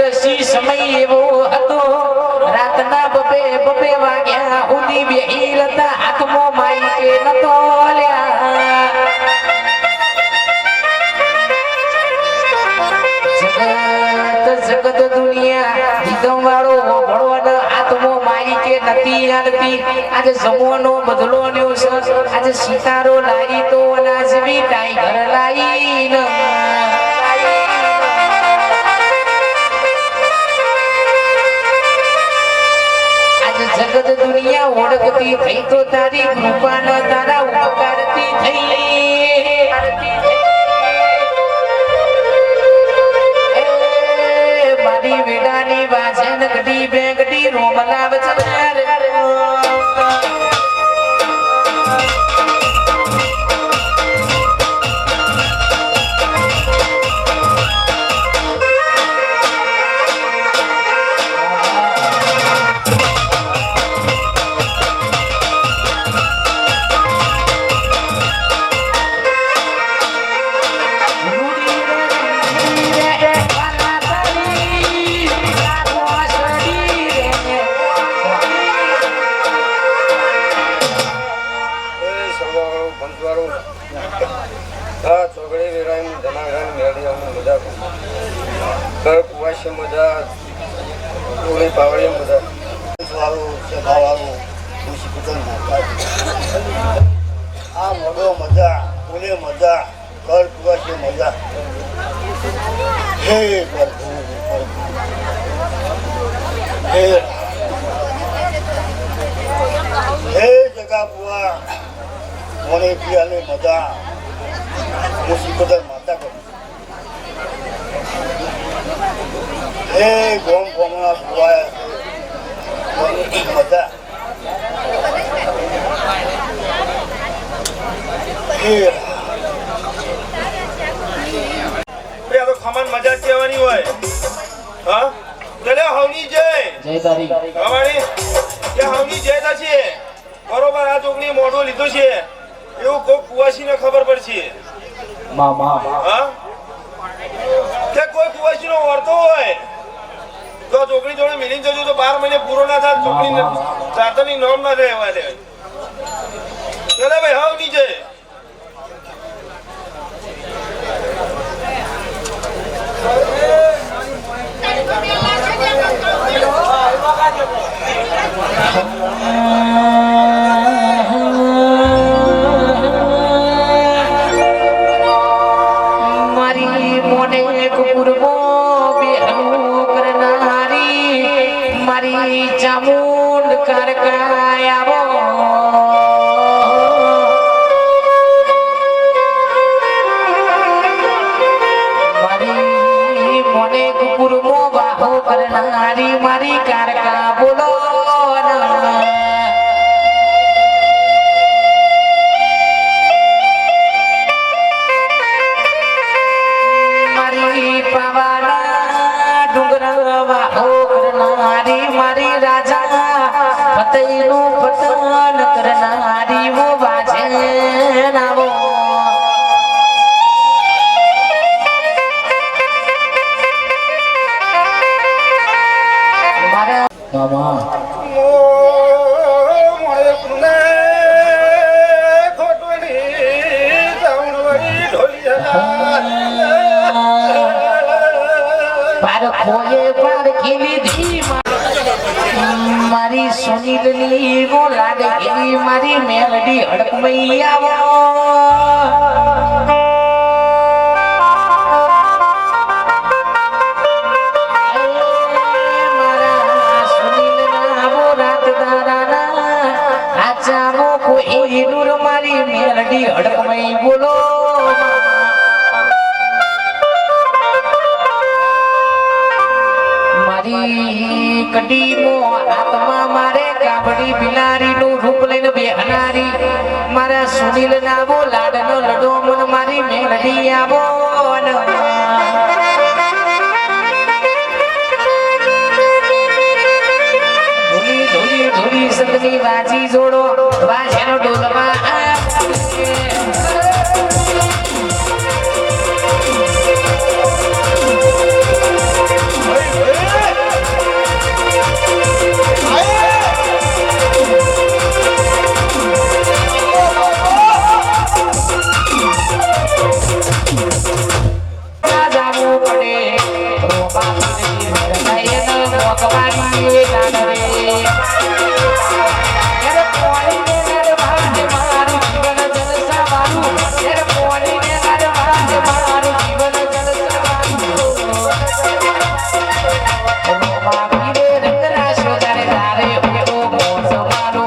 દિવસી સમય એવો હતો રાતના બબે બબે વાગ્યા ઉદી બેહી હતા આત્મો માઈ કે નતો લ્યા જગત દુનિયા હિદમ વાળો ભણવાનો આત્મો માઈ કે નથી હાલતી આજે સમોનો બદલો લ્યો છે આજે સિતારો લાઈ તો અનાજ બી ટાઈગર લાઈ ન જગત દુનિયા ઓળખતી થઈ તો તારી કૃપાના તારા ઉપકારતી થઈ મારી વેડાની વાજન ગડી બેગડી રોમલાવ ચલાર મજા ઓલી પાવડી મજા વાળું સભા વાળું ખુશી કુટુંબ આ મોડો મજા ઓલી મજા ઘર કુવાશી મજા હે હે જગા બુઆ મને પિયાની મજા ખુશી કુટુંબ માતા કરું હે ગોમ ગોમના બુઆ મજા ખમણ મજા કહેવાની હોય હા તને હવની જય તારી અમારી કે હવની જય છે બરોબર આ ચોકની મોઢું લીધું છે એવું કોઈ કુવાસીને ખબર પડશે મામા હા કે કોઈ કુવાસીનો વર્તો હોય તો ચોકડી જોડે મિલી જજો તો 12 મહિને પૂરો ના થાય ચોકડી ચાતરની નોમ ના રહે એવા દે ચલે ભાઈ હવની જય મારી મોને કુરબો બેહનું કરનારી મારી ચામુંડ કરકાયાવો મારી મોને કુરબો બાહો કરનારી મારી કારકા બોલો મારી રાજા ફતેનું પતન કરનારી વો બાજે નાવો મારા મામા મોડે કુને ખોટણી જાવણવરી ઢોલિયા પાર ખોયે પાર ખીલી ધી મારી સુનીલની વો લાડકી મારી મેલડી હડકમઈ આવો મારા સુનીલના વો રાતદારાના આચામો કોઈ નૂર મારી મેલડી હડકમઈ બોલો કડીમો આત્મા મારે કાબડી બિલારી નું રૂપ લઈને બેહનારી મારા સુનીલ નાવો લાડનો લડો મન મારી મેલડી આવો ધોલી ધોલી ધોલી સંતની વાજી જોડો વાજનો ડોલવા Hey! રોમા પીરની વડલાયન મોકવાડી ગાડરે એર પોણીને નર ભાગે મારું જીવન જલસા વાળું એર પોણીને નર ભાગે મારું જીવન જલસા વાળું રોમા પીરે રંગરાશો તારે તારે એવો મોસ મારો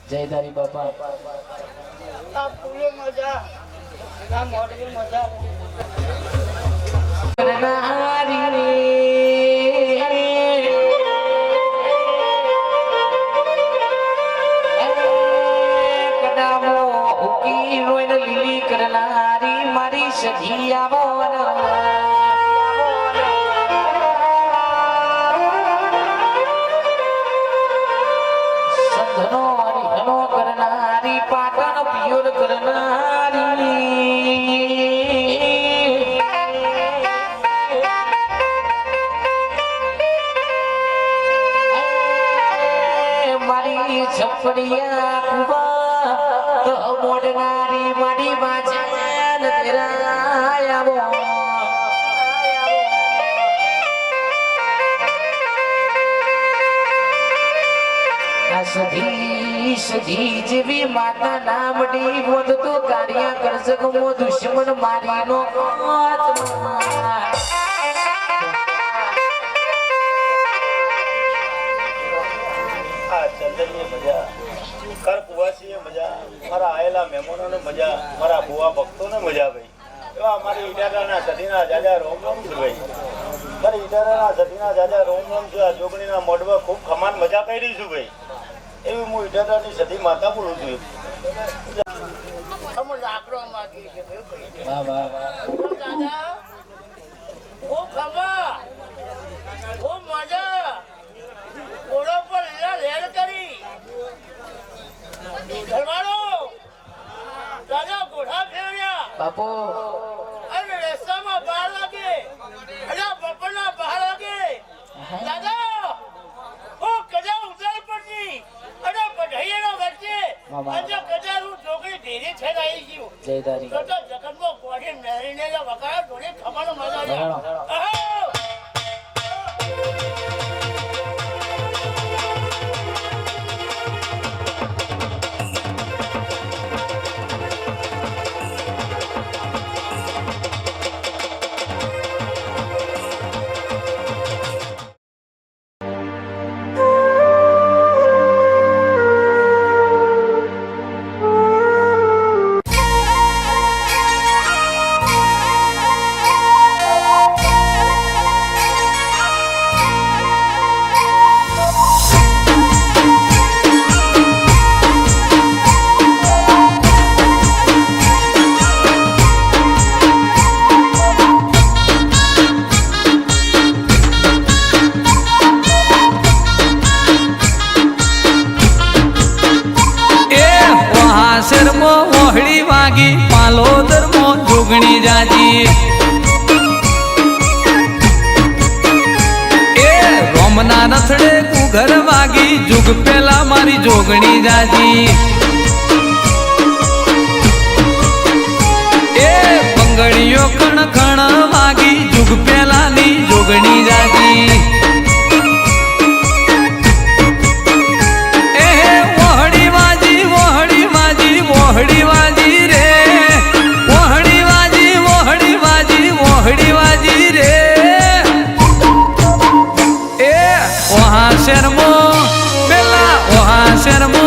જય ધારી બાપા આ ફૂલો મજા આ મોડવી મજા લીલી કરનારી મારી સધી આવો સંધનો હરિહનો કરનારી પાટણ પિયોર કરનારી મારી છપડિયા કુવા મોડનારી મારી વાજન તેરા આવો સધી સધી જેવી માતા નામડી બોધ તો કાર્ય કરજક મો દુશ્મન મારી નો કર કુવાસીએ મજા મારા આયેલા મહેમાનોને મજા મારા બુવા ભક્તોને મજા ભાઈ એવા અમારી ઈટારાના સધીના જાજા રોમ રોમ છે ભાઈ મારી ઈટારાના સધીના જાજા રોમ રોમ છે આ જોગણીના મોઢવા ખૂબ ખમાન મજા કરી છું ભાઈ એવી હું ઈટારાની સધી માતા બોલું છું અમે લાકડો માંગી છે વાહ વાહ દાદા ખૂબ ખમા ખૂબ મજા ઘોડો પર લીલા રેડ કરી ધરવાડો દાદા ઘોડા ફેર્યા બાપુ અને રસ્તામાં 12 વાગે અને બપોરના 12 વાગે દાદા ઓ કજા ઉતર પડી અને પઢાઈના વચ્ચે આજે કજા હું છોકરી ધીરે છે આવી ગયું જય ધારી તો જગતમાં કોડી નરીને વગાડો થોડી ખબર મજા આવે જોગણી જાજી એ રોમના રથડે કુઘર વાગી જુગ પેલા મારી જોગણી જાજી એ બંગડીઓ કણ કણ વાગી જુગ પેલાની જોગણી જાજી એ વહડી વાજી વહડી વાજી વહડી વાજી રે વહડી વાજી રે એ ઓહા શર્મો પેલા ઓહા શર્મો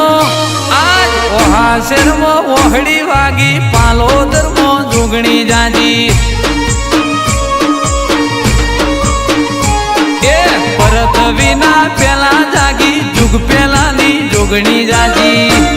આજ ઓહા શર્મો વહડી વાગી પાલોદરમો જોગણી જાજી એ પરત વિના પેલા જાગી જુગ પેલાની જોગણી જાજી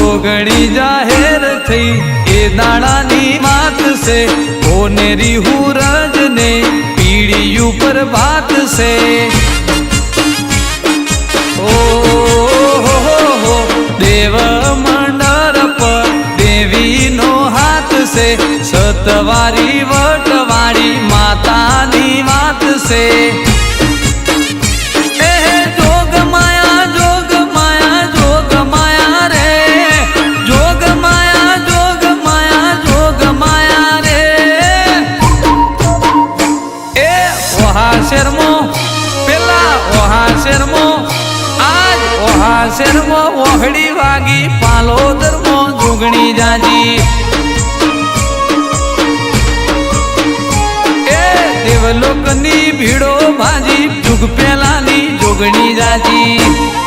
જોગણી જાહેર થઈ એ દાડાની વાત છે કોનેરી હુરજ ને પીડી ઉપર વાત છે ઓ દેવ મંડળ પર દેવીનો હાથ છે સતવારી વટવાળી માતાની વાત છે શેરમો ઓહડી વાગી પાલોદરમો જોગણી જાજી એ દેવલોકની ભીડો ભાજી જુગ પેલાની જોગણી જાજી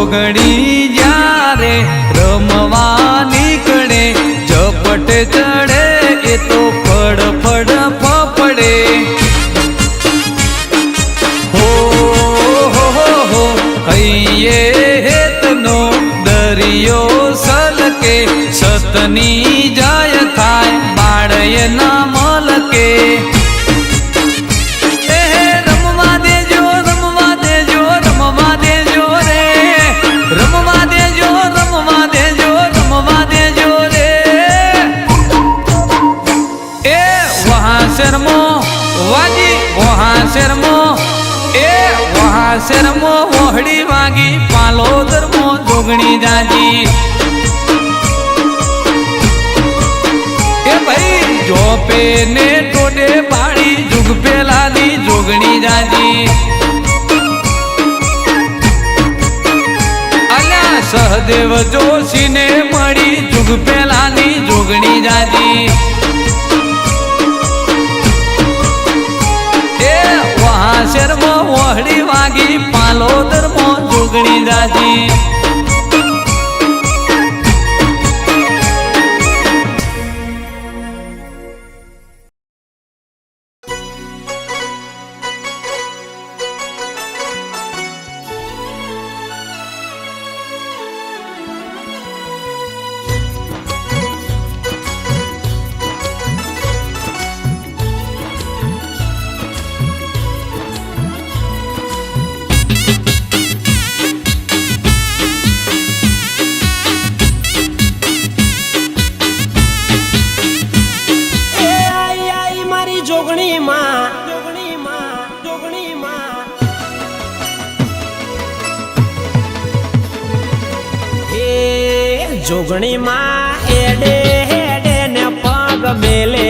જોગણી જ્યારે રમવા નીકળે ઝપટ ચડે એ તો ફડ ફડ ફફડે હો હૈયે હેતનો દરિયો સલકે સતની જય થાય બાળય ના મલકે શેરમો ઓહડી વાગી પાલોદરમો જોગણી જાજી એ ભાઈ જોપે ને ટોડે પાડી જુગ પેલાની જોગણી જાજી અલ્યા સહદેવ જોશી ને મળી જુગ પેલાની જોગણી જાજી શેરમો ઓહડી વાગી પાલોદરમો જોગણી જાજી જોગણી માં એડે હેડે ને પગ મેલે